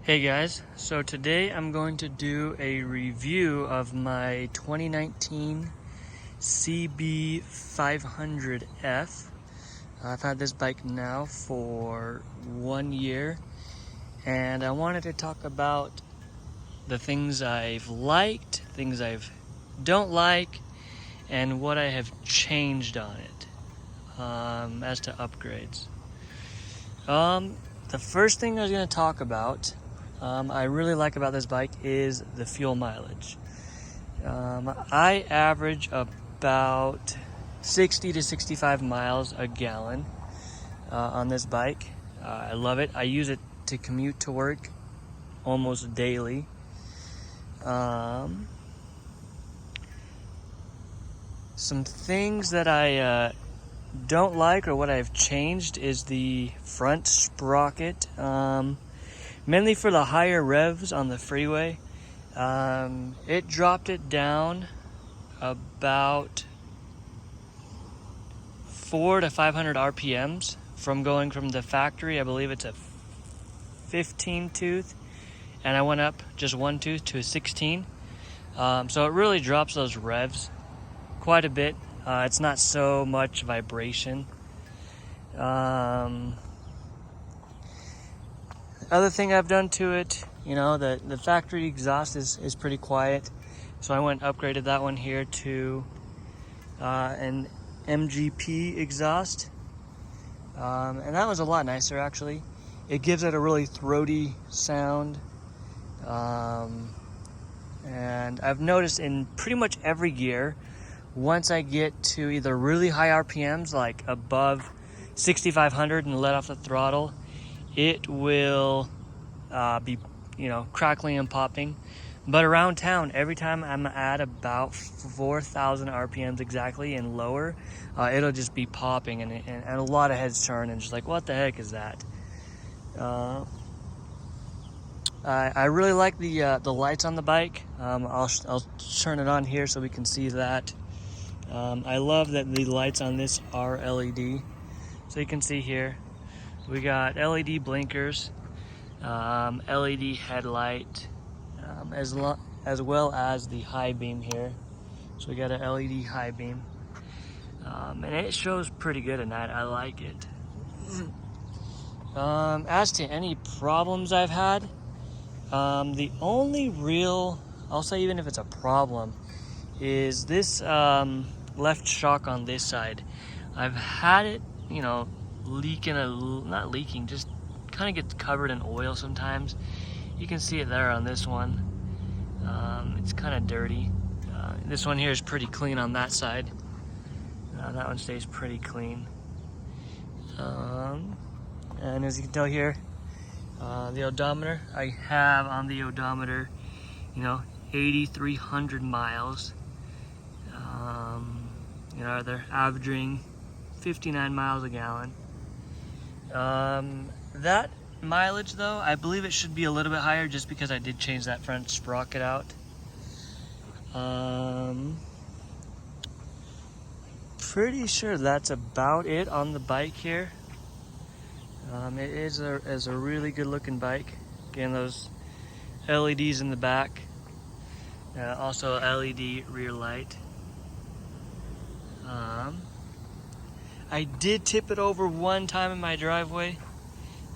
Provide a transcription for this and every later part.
Hey guys, so today I'm going to do a review of my 2019 CB500F. I've had this bike now for 1 year, and I wanted to talk about the things I've liked, things I don't like, and what I have changed on it as to upgrades. The first thing I was going to talk about I really like about this bike is the fuel mileage. I average about 60 to 65 miles a gallon on this bike. I love it. I use it to commute to work almost daily. Some things that I don't like or what I've changed is the front sprocket. Mainly for the higher revs on the freeway. It dropped it down about 400 to 500 RPMs from going from the factory. I believe it's a 15 tooth, and I went up just one tooth to a 16. So it really drops those revs quite a bit. It's not so much vibration. Other thing I've done to it, the factory exhaust is pretty quiet, so I went and upgraded that one here to an MGP exhaust, and that was a lot nicer actually. It gives it a really throaty sound, and I've noticed in pretty much every gear, once I get to either really high RPMs like above 6,500 and let off the throttle, it will be, crackling and popping. But around town, every time I'm at about 4,000 RPMs exactly and lower, it'll just be popping and a lot of heads turn and just like, what the heck is that? I really like the lights on the bike. I'll turn it on here so we can see that. I love that the lights on this are LED. So you can see here, we got LED blinkers, LED headlight, as well as the high beam here. So we got an LED high beam, and it shows pretty good at night. I like it. As to any problems I've had, the only real, I'll say even if it's a problem, is this left shock on this side. I've had it, not leaking, just kind of gets covered in oil sometimes. You can see it there on this one. It's kind of dirty. This one here is pretty clean on that side. That one stays pretty clean. And as you can tell here, the odometer, I have on the odometer, 8,300 miles. They're averaging 59 miles a gallon. That mileage though, I believe it should be a little bit higher just because I did change that front sprocket out. Pretty sure that's about it on the bike here. It is a really good looking bike. Again, those LEDs in the back. Also LED rear light. I did tip it over one time in my driveway.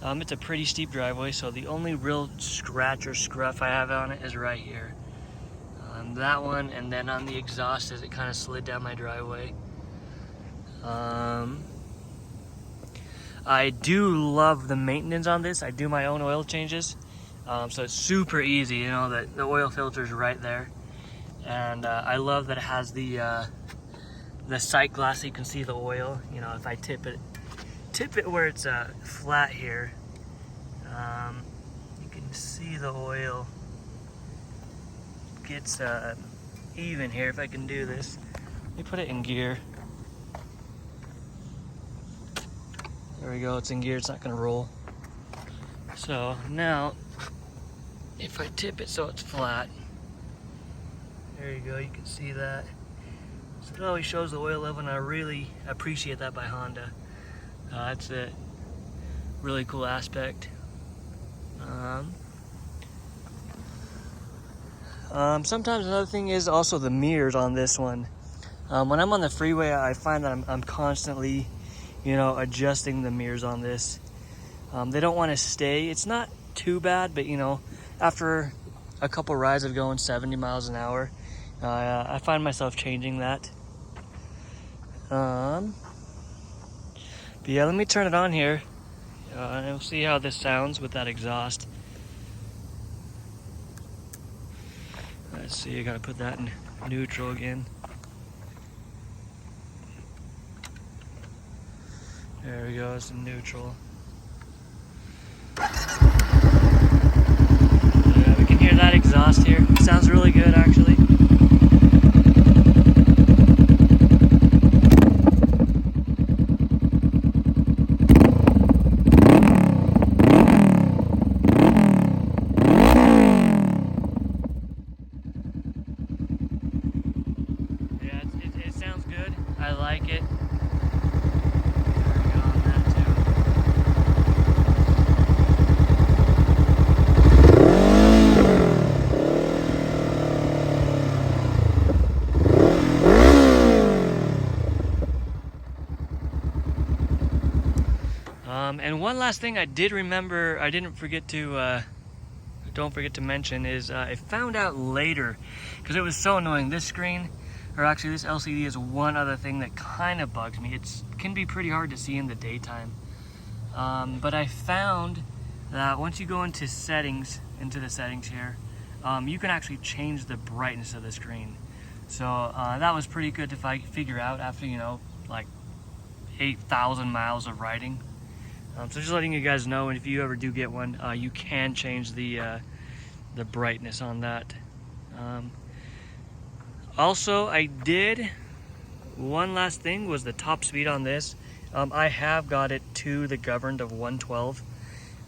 It's a pretty steep driveway, so the only real scratch or scruff I have on it is right here. That one, and then on the exhaust as it kind of slid down my driveway. I do love the maintenance on this. I do my own oil changes, so it's super easy. The oil filter is right there, and I love that it has the sight glass so you can see the oil. If I tip it where it's flat here, you can see the oil gets even here. If I can do this, let me put it in gear. There we go, it's in gear, it's not gonna roll. So now, if I tip it so it's flat, there you go, you can see that. So it always shows the oil level, and I really appreciate that by Honda. That's a really cool aspect. Sometimes another thing is also the mirrors on this one. When I'm on the freeway, I find that I'm constantly, adjusting the mirrors on this. They don't want to stay. It's not too bad, but after a couple rides of going 70 miles an hour, I find myself changing that. But yeah, let me turn it on here. And we'll see how this sounds with that exhaust. Let's see, I gotta put that in neutral again. There we go, it's in neutral. Yeah, we can hear that exhaust here. It sounds really good, actually. Yeah, it sounds good. I like it. And one last thing I didn't forget to, don't forget to mention is I found out later, because it was so annoying, this screen, or actually this LCD is one other thing that kind of bugs me. It can be pretty hard to see in the daytime. But I found that once you go into the settings here, you can actually change the brightness of the screen. So that was pretty good to figure out after, like 8,000 miles of riding. So just letting you guys know, and if you ever do get one, you can change the brightness on that. Also, one last thing was the top speed on this. I have got it to the governed of 112.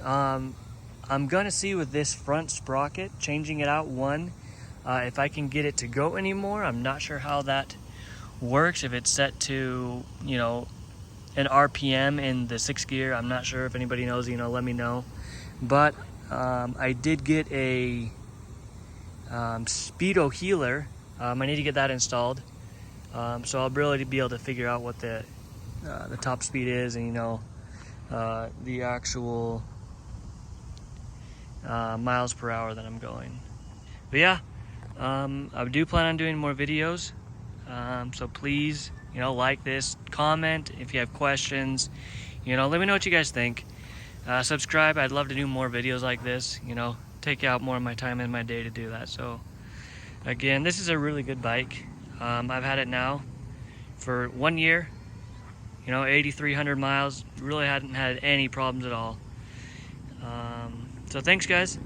I'm gonna see with this front sprocket, changing it out if I can get it to go anymore. I'm not sure how that works, if it's set to, an RPM in the 6th gear. I'm not sure. If anybody knows, let me know. But I did get a Speedo healer. I need to get that installed. So I'll really be able to figure out what the top speed is, and the actual miles per hour that I'm going. But yeah, I do plan on doing more videos. So please, like this, comment if you have questions. Let me know what you guys think. Subscribe. I'd love to do more videos like this. Take out more of my time in my day to do that. So again, this is a really good bike. I've had it now for 1 year. 8,300 miles. Really hadn't had any problems at all. So thanks, guys.